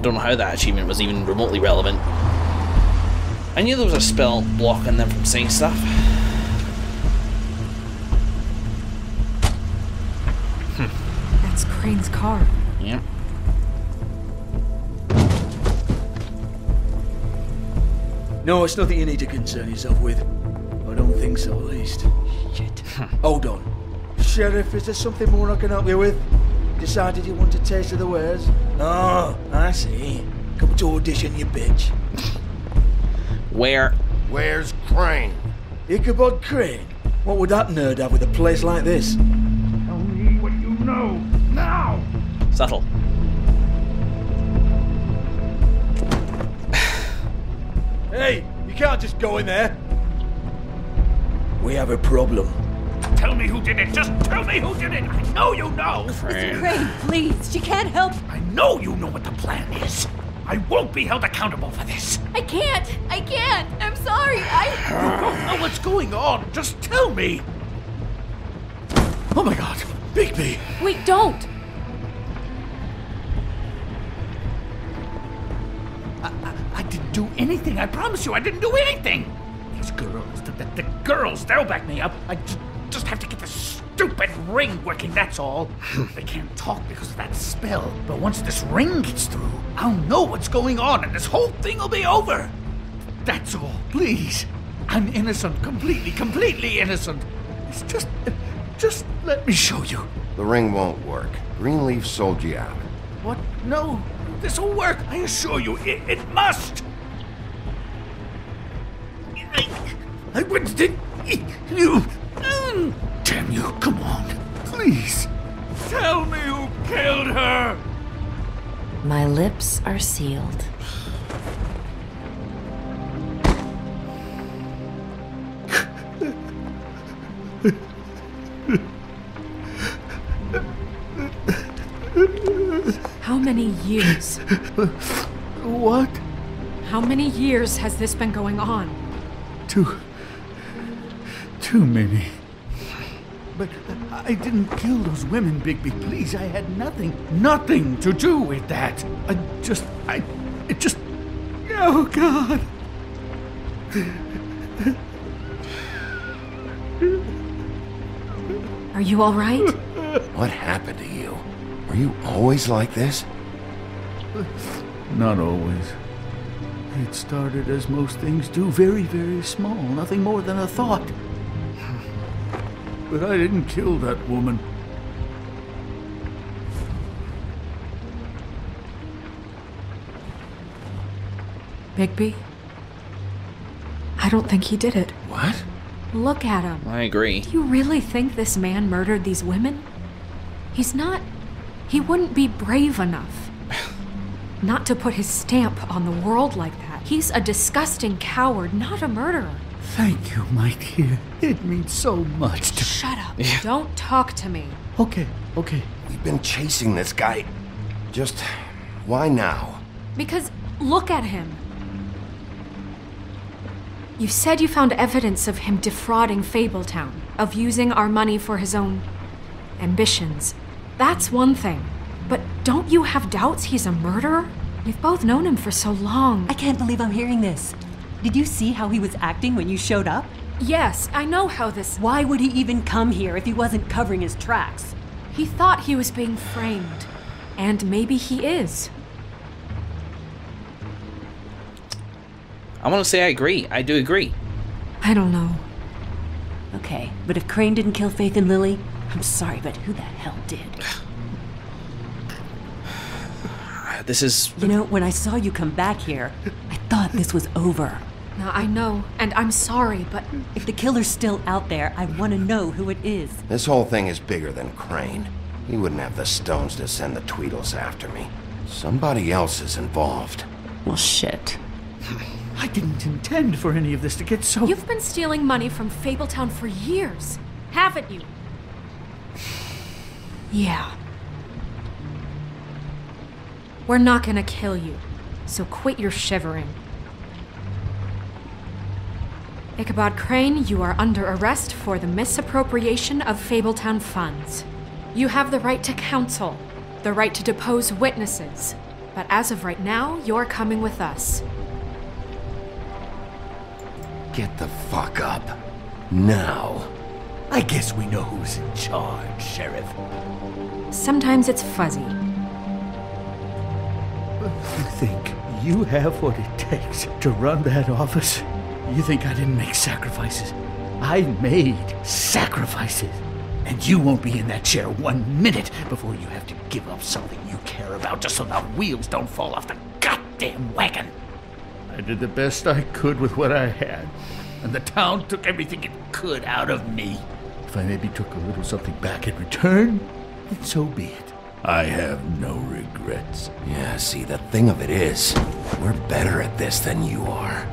don't know how that achievement was even remotely relevant. I knew there was a spell blocking them from saying stuff. That's Crane's car. Yep. No, it's nothing you need to concern yourself with. I don't think so, at least. Shit. Hold on. Sheriff, is there something more I can help you with? Decided you want a taste of the wares? Oh, I see. Come to audition, you bitch. Where's Crane? Ichabod Crane? What would that nerd have with a place like this? Tell me what you know, now! Subtle. Hey, you can't just go in there. We have a problem. Tell me who did it! Just tell me who did it! I know you know! Mr. Crane, please, she can't help. I know you know what the plan is. I won't be held accountable for this. I can't. I'm sorry. You don't know what's going on. Just tell me. Oh my God, Bigby! Wait, don't. I didn't do anything. I promise you, I didn't do anything. These girls, the girls, they'll back me up. I just have to get this stupid ring working, that's all. They can't talk because of that spell. But once this ring gets through, I'll know what's going on and this whole thing will be over. That's all, please. I'm innocent, completely innocent. It's just let me show you. The ring won't work. Greenleaf sold you out. What? No, this'll work. I assure you, it must. I wouldn't. You. Damn you! Come on, please. Tell me who killed her. My lips are sealed. How many years? What? How many years has this been going on? Too many. But I didn't kill those women, Bigby. Please, I had nothing to do with that. It just, oh God. Are you all right? What happened to you? Were you always like this? Not always. It started as most things do, very, very small, nothing more than a thought. But I didn't kill that woman. Bigby? I don't think he did it. What? Look at him. I agree. Do you really think this man murdered these women? He wouldn't be brave enough. Not to put his stamp on the world like that. He's a disgusting coward, not a murderer. Thank you, my dear. It means so much to... Shut up. Don't talk to me. Okay. We've been chasing this guy. Just... why now? Because look at him. You said you found evidence of him defrauding Fabletown, of using our money for his own ambitions. That's one thing. But don't you have doubts he's a murderer? We've both known him for so long. I can't believe I'm hearing this. Did you see how he was acting when you showed up? Yes, I know how this... Why would he even come here if he wasn't covering his tracks? He thought he was being framed. And maybe he is. I want to say I agree. I do agree. I don't know. Okay, but if Crane didn't kill Faith and Lily, I'm sorry, but who the hell did? This is... You know, when I saw you come back here, I thought this was over. Now, I know, and I'm sorry, but... If the killer's still out there, I want to know who it is. This whole thing is bigger than Crane. He wouldn't have the stones to send the Tweedles after me. Somebody else is involved. Well, shit. I didn't intend for any of this to get so... You've been stealing money from Fabletown for years, haven't you? Yeah. We're not gonna kill you, so quit your shivering. Ichabod Crane, you are under arrest for the misappropriation of Fabletown funds. You have the right to counsel, the right to depose witnesses, But as of right now, you're coming with us. Get the fuck up. Now. I guess we know who's in charge, Sheriff. Sometimes it's fuzzy. You think you have what it takes to run that office? You think I didn't make sacrifices? I made sacrifices. And you won't be in that chair 1 minute before you have to give up something you care about just so the wheels don't fall off the goddamn wagon. I did the best I could with what I had, and the town took everything it could out of me. If I maybe took a little something back in return, then so be it. I have no regrets. Yeah, see, the thing of it is, we're better at this than you are.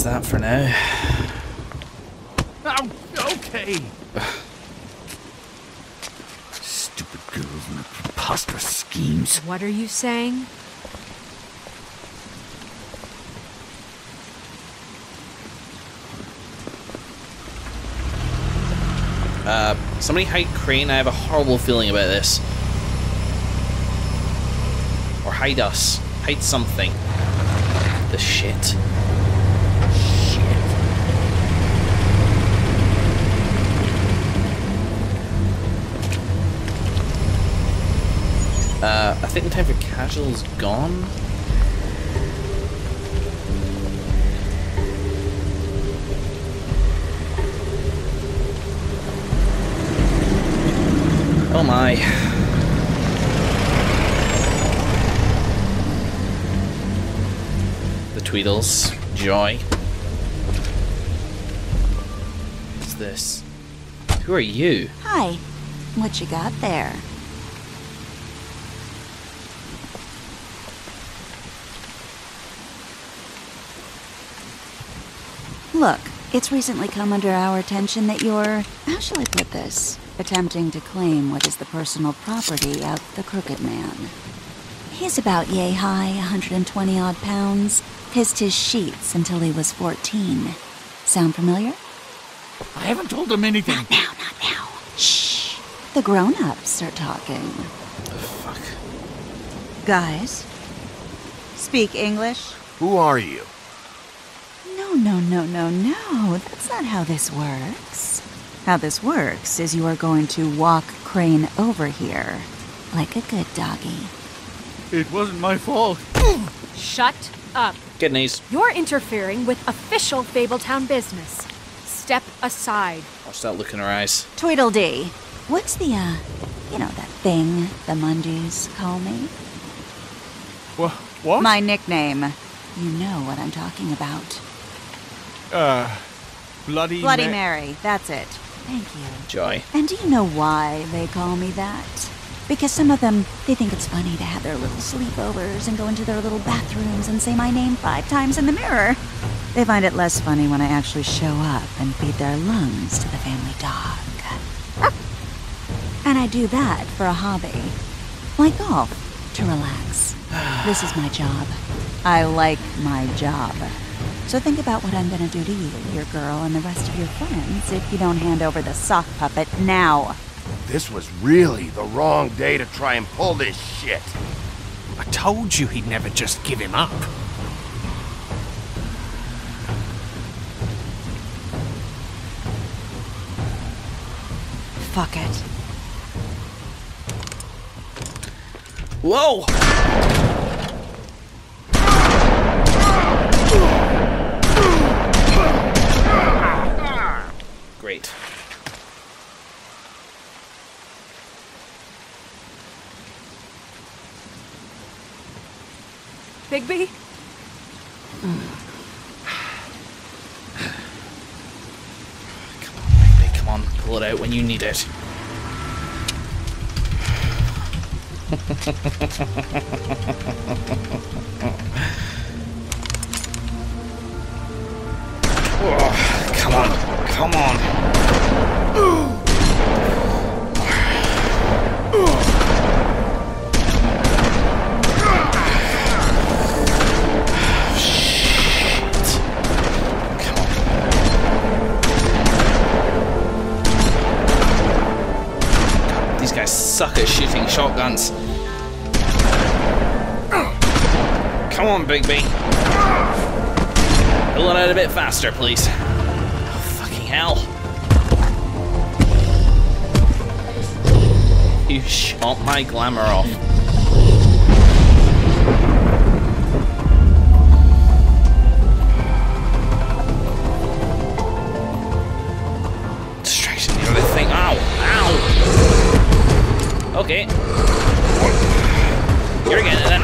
That for now. Oh, okay. Stupid girls and their preposterous schemes. What are you saying? Somebody hide Crane. I have a horrible feeling about this. Or hide us. Hide something. The shit. I think the time for casual's gone. Oh my. The Tweedles. Joy. What's this? Who are you? Hi. What you got there? Look, it's recently come under our attention that you're, how shall I put this, attempting to claim what is the personal property of the Crooked Man. He's about yay high, 120 odd pounds, pissed his sheets until he was 14. Sound familiar? I haven't told him anything. Not now, not now. Shh. The grown-ups are talking. The fuck? Guys, speak English? Who are you? No. That's not how this works. How this works is you are going to walk Crane over here. Like a good doggy. It wasn't my fault. Shut up. Kidneys. You're interfering with official Fabletown business. Step aside. Watch that look in her eyes. Tweedledee. What's the, you know, that thing the Mundies call me? What? My nickname. You know what I'm talking about. Bloody Mary. That's it. Thank you. Joy. And do you know why they call me that? Because some of them, they think it's funny to have their little sleepovers and go into their little bathrooms and say my name 5 times in the mirror. They find it less funny when I actually show up and feed their lungs to the family dog. And I do that for a hobby. Like golf, to relax. This is my job. I like my job. So think about what I'm gonna do to you, your girl, and the rest of your friends if you don't hand over the sock puppet now. This was really the wrong day to try and pull this shit. I told you he'd never just give him up. Fuck it. Whoa! Great. Bigby? Come on, Bigby, come on. Pull it out when you need it. Oh, come on, come on. These guys suck at shooting shotguns. Come on, Big B. Pull it out a bit faster, please. Oh, fucking hell. You shot my glamour off. Distraction the other thing. Ow! Ow! Okay. You're getting it then.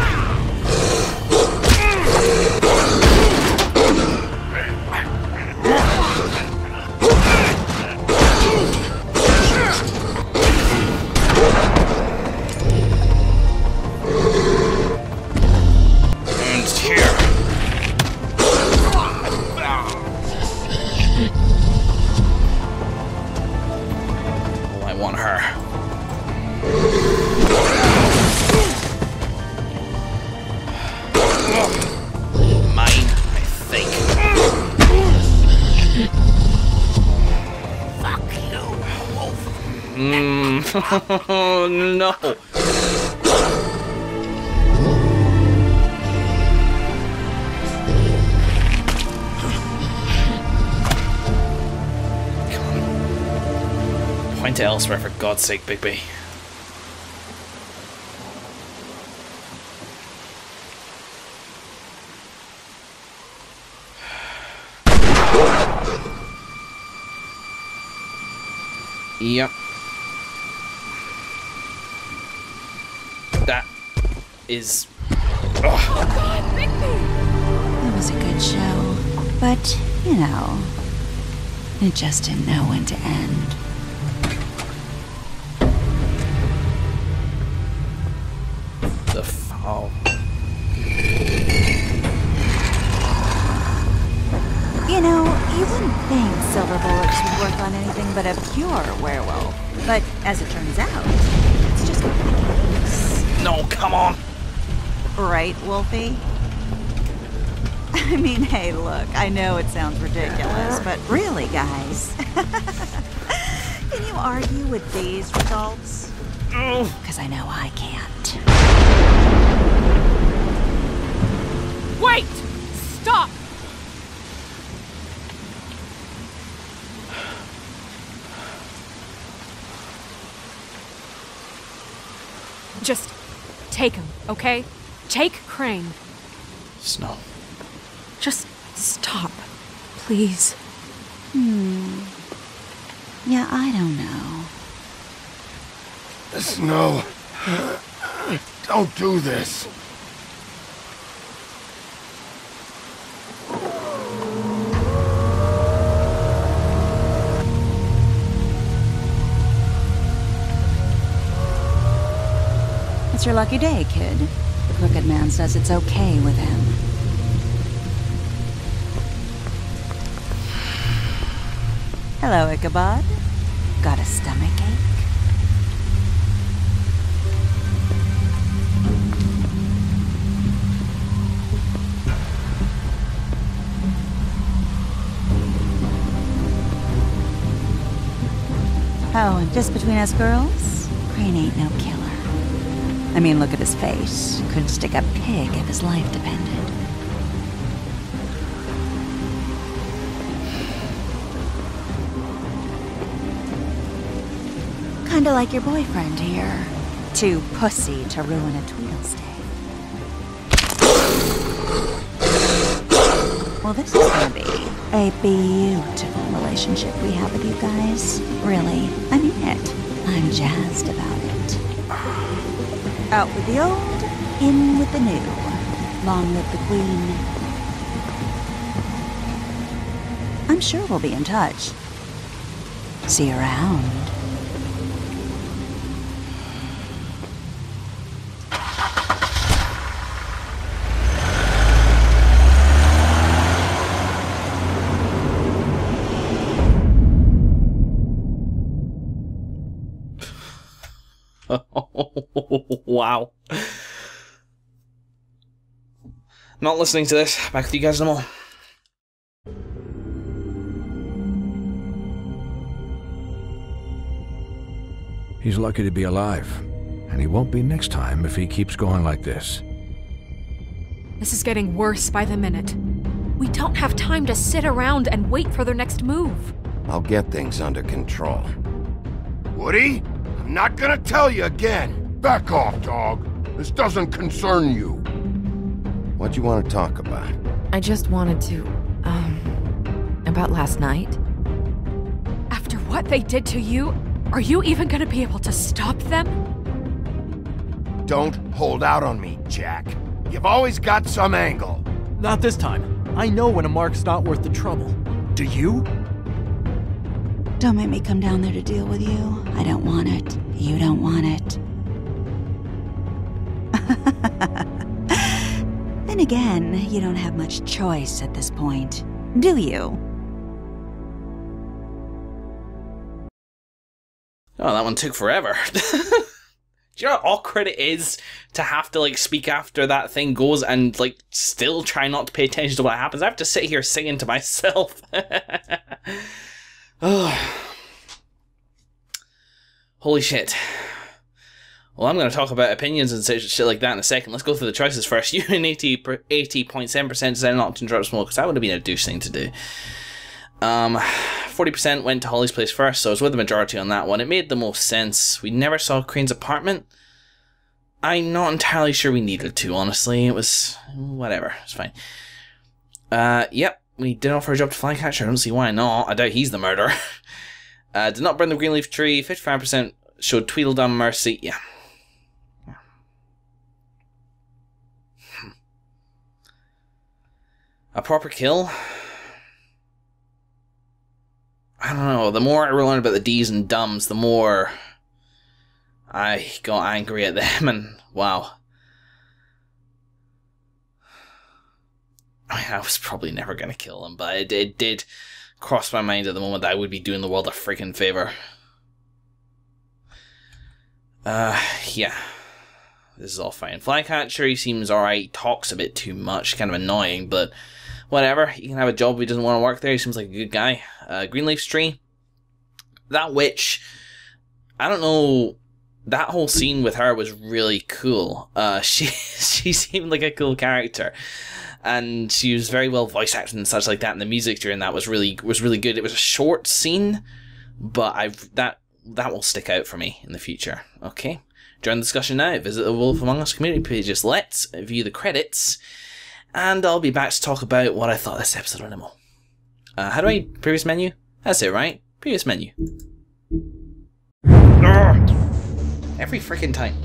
Oh no! Come on. Point to elsewhere, for God's sake, Bigby. Yep. That is... Oh. It was a good show, but, you know, it just didn't know when to end. The fall. You know, you wouldn't think silver bullets would work on anything but a pure werewolf. But as it turns out, it's just not the case. No, come on! Right, Wolfie? I mean, hey, look, I know it sounds ridiculous, but really, guys, can you argue with these results? Because I know I can't. Wait! Stop! Just take him, okay? Take Crane. Snow. Just stop, please. Yeah, I don't know. Snow. Don't do this. It's your lucky day, kid. The Crooked Man says it's okay with him. Hello, Ichabod. Got a stomach ache? Oh, and just between us girls, Crane ain't no killer. I mean, look at his face. Could stick a pig if his life depended. Kinda like your boyfriend here. Too pussy to ruin a Tweedle's day. Well, this is gonna be a beautiful relationship we have with you guys. Really, I mean it. I'm jazzed about it. Out with the old, in with the new. Long live the Queen. I'm sure we'll be in touch. See you around. Wow. Not listening to this. Back with you guys in a moment. He's lucky to be alive, and he won't be next time if he keeps going like this. This is getting worse by the minute. We don't have time to sit around and wait for their next move. I'll get things under control. Woody, I'm not gonna tell you again. Back off, dog. This doesn't concern you. What you want to talk about? I just wanted to, about last night. After what they did to you, are you even gonna be able to stop them? Don't hold out on me, Jack. You've always got some angle. Not this time. I know when a mark's not worth the trouble. Do you? Don't make me come down there to deal with you. I don't want it. You don't want it. Then again, you don't have much choice at this point, do you? Oh, that one took forever. Do you know how awkward it is to have to, like, speak after that thing goes and, like, still try not to pay attention to what happens? I have to sit here singing to myself. Oh. Holy shit. Well, I'm going to talk about opinions and shit like that in a second. Let's go through the choices first. You and 80.7% decided not to interrupt smoke, because that would have been a douche thing to do. 40% went to Holly's place first, so I was with the majority on that one. It made the most sense. We never saw Crane's apartment. I'm not entirely sure we needed to, honestly. It was... whatever. It's fine. Yep. We did offer a job to Flycatcher. I don't see why not. I doubt he's the murderer. Did not burn the Greenleaf tree. 55% showed Tweedledum mercy. Yeah. A proper kill? I don't know. The more I learn about the D's and Dumbs, the more I got angry at them, and wow. I mean, I was probably never going to kill them, but it did cross my mind at the moment that I would be doing the world a freaking favor. Yeah. This is all fine. Flycatcher, he seems alright. Talks a bit too much. Kind of annoying, but whatever. He can have a job if he doesn't want to work there. He seems like a good guy. Greenleaf tree. That witch. I don't know. That whole scene with her was really cool. She seemed like a cool character. And she was very well voice acted and such like that. And the music during that was really good. It was a short scene, but that will stick out for me in the future. Okay. Join the discussion now. Visit the Wolf Among Us community pages. Let's view the credits. And I'll be back to talk about what I thought of this episode of Nemo. How do I... previous menu? That's it, right? Previous menu. Urgh! Every freaking time.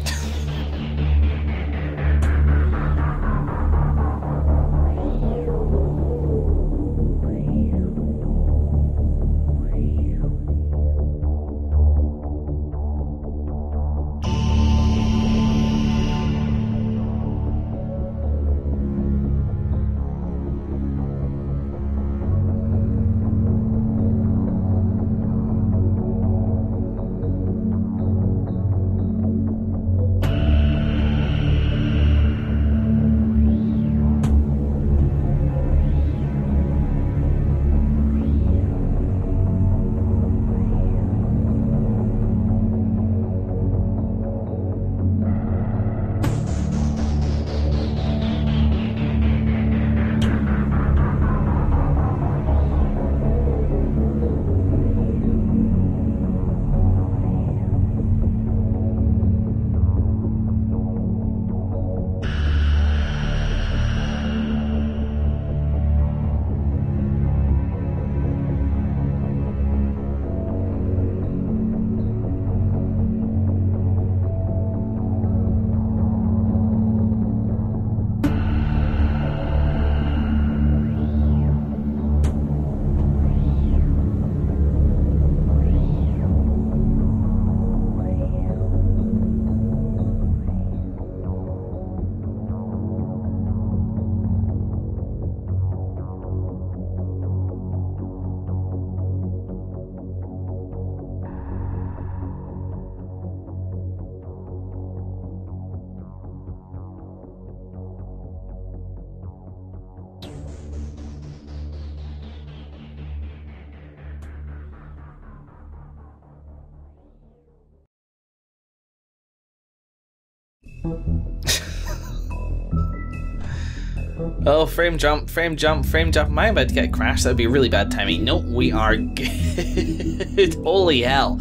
Oh, frame jump, frame jump, frame jump. Am I about to get crashed? That would be really bad timing. Nope, we are good. Holy hell.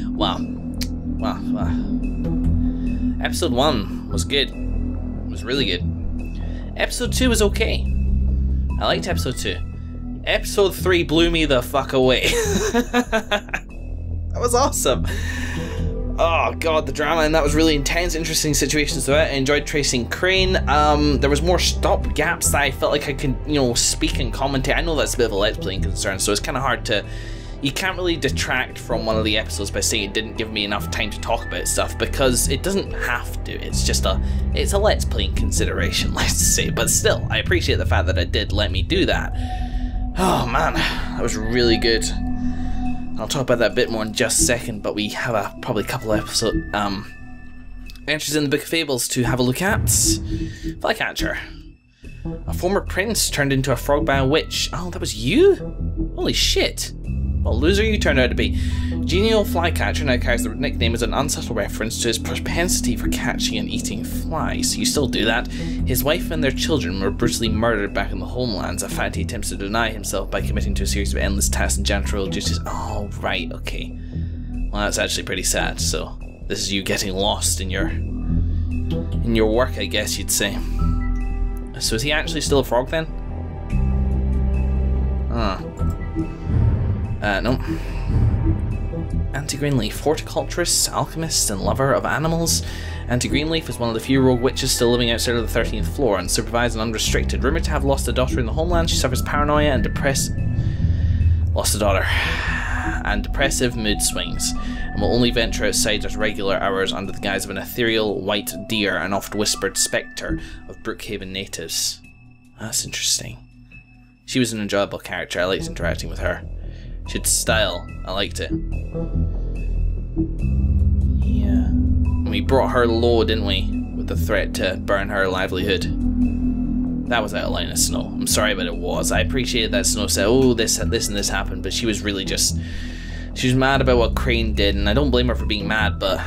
Wow. Wow. Episode 1 was good. It was really good. Episode 2 was okay. I liked episode 2. Episode 3 blew me the fuck away. That was awesome. Oh god, the drama and that was really intense, interesting situations throughout. I enjoyed tracing Crane. There was more stop gaps that I felt like I could, you know, speak and commentate. I know that's a bit of a Let's Playing concern, so it's kind of hard to... You can't really detract from one of the episodes by saying it didn't give me enough time to talk about stuff, because it doesn't have to. It's just it's a Let's Playing consideration, let's say. But still, I appreciate the fact that it did let me do that. Oh man, that was really good. I'll talk about that a bit more in just a second, but we have probably a couple of episode entries in the Book of Fables to have a look at. Flycatcher. A former prince turned into a frog by a witch. Oh, that was you? Holy shit. What a loser you turned out to be. Genial Flycatcher now carries the nickname as an unsubtle reference to his propensity for catching and eating flies. You still do that? His wife and their children were brutally murdered back in the homelands, a fact he attempts to deny himself by committing to a series of endless tasks and janitorial duties. Oh, right, okay. Well, that's actually pretty sad, so this is you getting lost in your work, I guess you'd say. So is he actually still a frog then? No. Auntie Greenleaf, horticulturist, alchemist, and lover of animals. Auntie Greenleaf is one of the few rogue witches still living outside of the 13th floor, unsupervised and unrestricted. Rumoured to have lost a daughter in the homeland, she suffers paranoia and lost a daughter. And depressive mood swings, and will only venture outside at regular hours under the guise of an ethereal white deer, an oft-whispered spectre of Brookhaven natives. That's interesting. She was an enjoyable character, I liked interacting with her. She had style, I liked it. Yeah. And we brought her low, didn't we? With the threat to burn her livelihood. That was out of line of Snow. I'm sorry, but it was. I appreciated that Snow said, oh, this and this happened, but she was really just... She was mad about what Crane did, and I don't blame her for being mad, but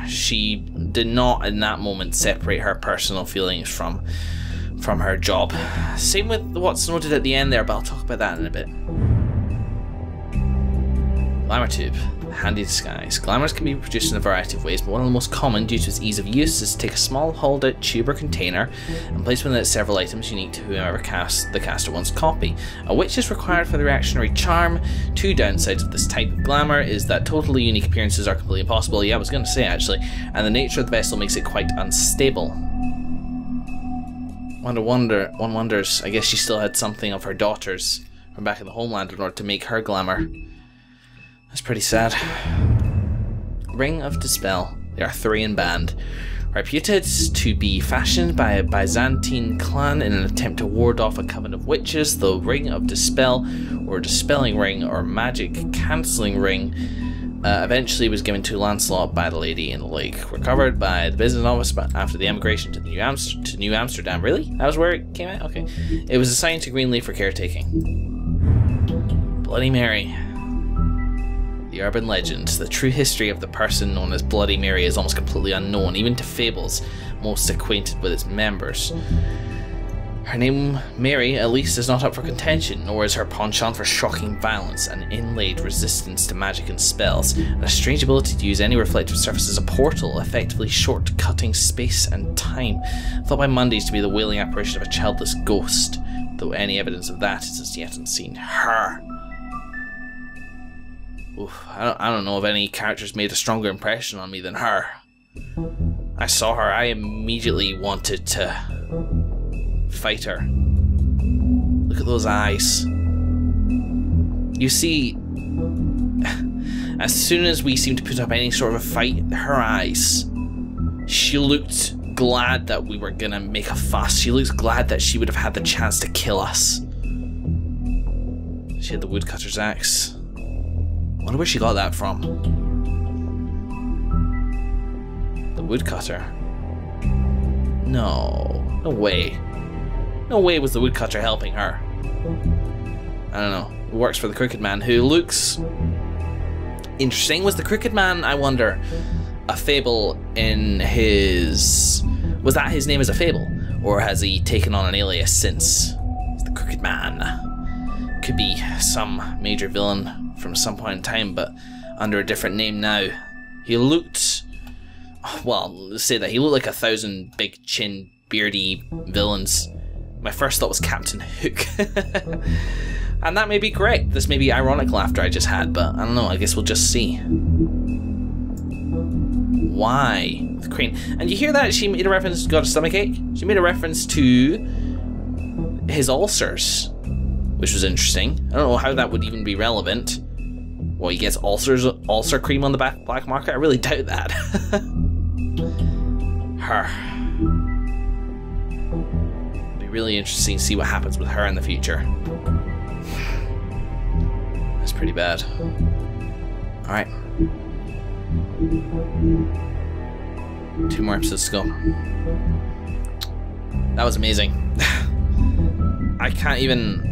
she did not, in that moment, separate her personal feelings from her job. Same with what Snow did at the end there, but I'll talk about that in a bit. Glamour tube. Handy disguise. Glamours can be produced in a variety of ways, but one of the most common, due to its ease of use, is to take a small hauled out tube or container and place within it several items unique to whoever the caster wants to copy. A witch is required for the reactionary charm. Two downsides of this type of glamour is that totally unique appearances are completely impossible, yeah, I was going to say actually, and the nature of the vessel makes it quite unstable. One wonders, I guess she still had something of her daughter's from back in the homeland in order to make her glamour. That's pretty sad. Ring of Dispel, the Arthurian band. Reputed to be fashioned by a Byzantine clan in an attempt to ward off a coven of witches, the Ring of Dispel, or Dispelling Ring, or Magic Cancelling Ring, eventually was given to Lancelot by the Lady in the Lake. Recovered by the business office after the emigration to New Amsterdam. Really? That was where it came out? Okay. It was assigned to Greenleaf for caretaking. Bloody Mary. The urban legend, the true history of the person known as Bloody Mary is almost completely unknown, even to fables most acquainted with its members. Her name, Mary, at least is not up for contention, nor is her penchant for shocking violence, an inlaid resistance to magic and spells, and a strange ability to use any reflective surface as a portal, effectively short-cutting space and time, thought by Mondays to be the wailing apparition of a childless ghost, though any evidence of that is as yet unseen. Her! Oof, I don't know if any characters made a stronger impression on me than her. I saw her, I immediately wanted to fight her. Look at those eyes. You see, as soon as we seemed to put up any sort of a fight, her eyes, she looked glad that we were gonna make a fuss. She looked glad that she would have had the chance to kill us. She had the woodcutter's axe. I wonder where she got that from. The woodcutter. No way. No way was the woodcutter helping her. I don't know. It works for the Crooked Man, who looks interesting. Was the Crooked Man, I wonder, a fable in his Was that his name as a fable? Or has he taken on an alias since? He's the Crooked Man. Could be some major villain from some point in time, but under a different name now. He looked... well, let's say that he looked like 1,000 big chin, beardy villains. My first thought was Captain Hook. And that may be correct. This may be ironic laughter I just had, but I don't know, I guess we'll just see. Why? With Crane. And you hear that? She made a reference to got a stomachache? She made a reference to his ulcers, which was interesting. I don't know how that would even be relevant. Well, he gets ulcer cream on the black market? I really doubt that. Her. It'll be really interesting to see what happens with her in the future. That's pretty bad. Alright. 2 more episodes to go. That was amazing. I can't even...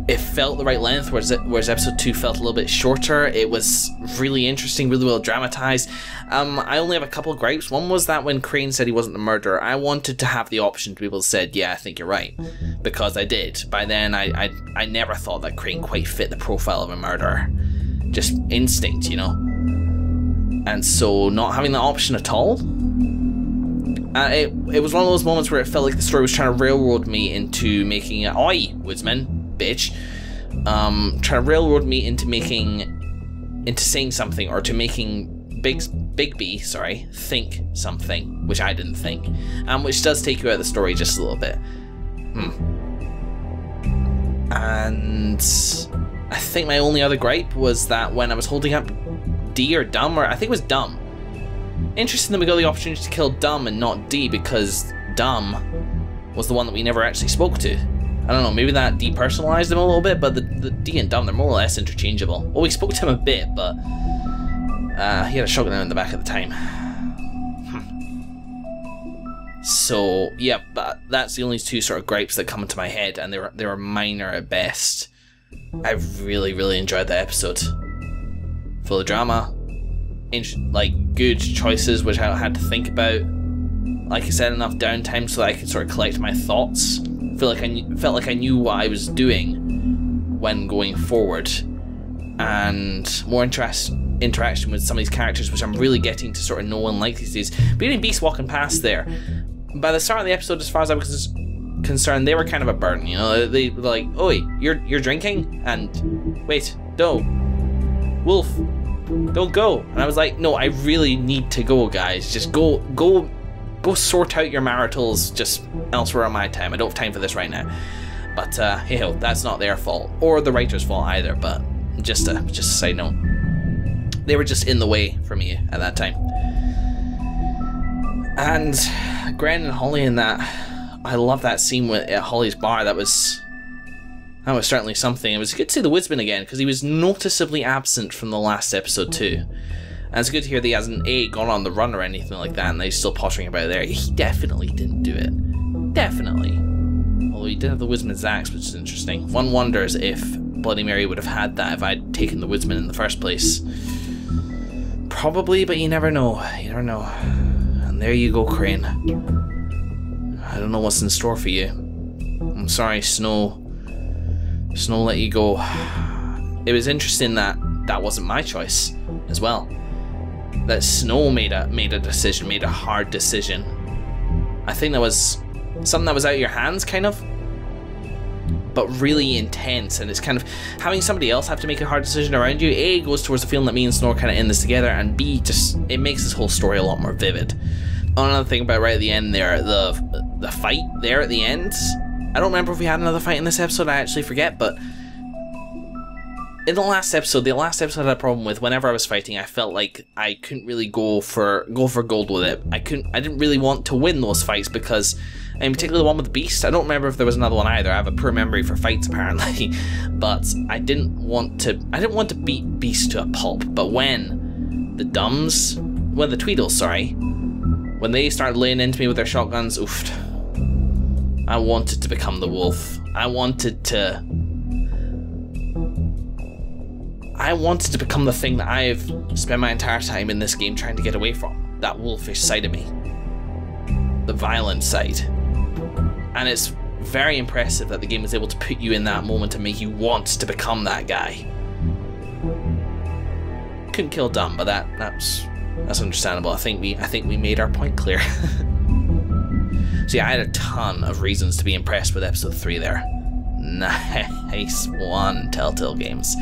It felt the right length, whereas episode 2 felt a little bit shorter. It was really interesting, really well dramatized. I only have a couple of gripes. One was that when Crane said he wasn't the murderer, I wanted to have the option to be able to say, yeah, I think you're right. Because I did. By then, I never thought that Crane quite fit the profile of a murderer. Just instinct, you know? And so, not having that option at all, it was one of those moments where it felt like the story was trying to railroad me into making it, oi, woodsman, bitch, trying to railroad me into saying something, or to making Big B, sorry, think something, which I didn't think, which does take you out of the story just a little bit. And I think my only other gripe was that when I was holding up D or Dumb, or I think it was Dumb. Interesting that we got the opportunity to kill Dumb and not D, because Dumb was the one that we never actually spoke to. I don't know, maybe that depersonalized him a little bit, but the D and Dumb, they're more or less interchangeable. Well, we spoke to him a bit, but he had a shotgun in the back at the time. So, yeah, but that's the only 2 sort of gripes that come into my head, and they were minor at best. I really, really enjoyed that episode. Full of drama, like good choices which I had to think about. Like I said, enough downtime so that I could sort of collect my thoughts. Felt like I knew what I was doing when going forward, and more interaction with some of these characters, which I'm really getting to sort of know and like these days. Beauty and Beast walking past there. By the start of the episode, as far as I was concerned, they were kind of a burden. You know, they were like, "Oi, you're drinking," and wait, don't, Wolf, don't go. And I was like, "No, I really need to go, guys. Just go sort out your maritals just elsewhere on my time. I don't have time for this right now." But hey ho, that's not their fault or the writer's fault either. But just a side note, they were just in the way for me at that time. And Gren and Holly in that, I love that scene with at Holly's bar. That was certainly something. It was good to see the woodsman again, because he was noticeably absent from the last episode too. And it's good to hear that he hasn't gone on the run or anything like that, and that he's still pottering about there. He definitely didn't do it. Definitely. Although he did have the woodsman's axe, which is interesting. One wonders if Bloody Mary would have had that if I'd taken the woodsman in the first place. Probably, but you never know. You never know. And there you go, Crane. I don't know what's in store for you. I'm sorry, Snow let you go. It was interesting that that wasn't my choice as well. That Snow made a decision, made a hard decision. I think that was something that was out of your hands, kind of, but really intense, and it's kind of having somebody else have to make a hard decision around you. A, goes towards the feeling that me and Snow are kind of in this together, and B, just it makes this whole story a lot more vivid. Another thing about right at the end there, the fight there at the end. I don't remember if we had another fight in this episode. I actually forget, but in the last episode I had a problem with. Whenever I was fighting, I felt like I couldn't really go for gold with it. I didn't really want to win those fights, because, in particular the one with the Beast, I don't remember if there was another one either. I have a poor memory for fights apparently, but I didn't want to beat Beast to a pulp. But when the Tweedles, sorry, when they started laying into me with their shotguns, oof, I wanted to become the wolf. I wanted to become the thing that I've spent my entire time in this game trying to get away from. that wolfish side of me. The violent side. And it's very impressive that the game is able to put you in that moment and make you want to become that guy. Couldn't kill dumb, but that's understandable. I think we made our point clear. So yeah, I had a ton of reasons to be impressed with episode 3 there. Nice one, Telltale Games.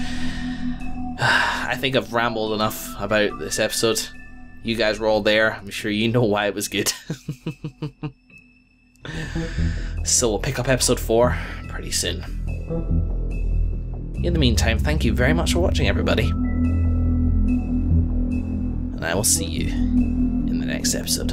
I think I've rambled enough about this episode. You guys were all there. I'm sure you know why it was good. So we'll pick up episode 4 pretty soon. In the meantime, thank you very much for watching, everybody. And I will see you in the next episode.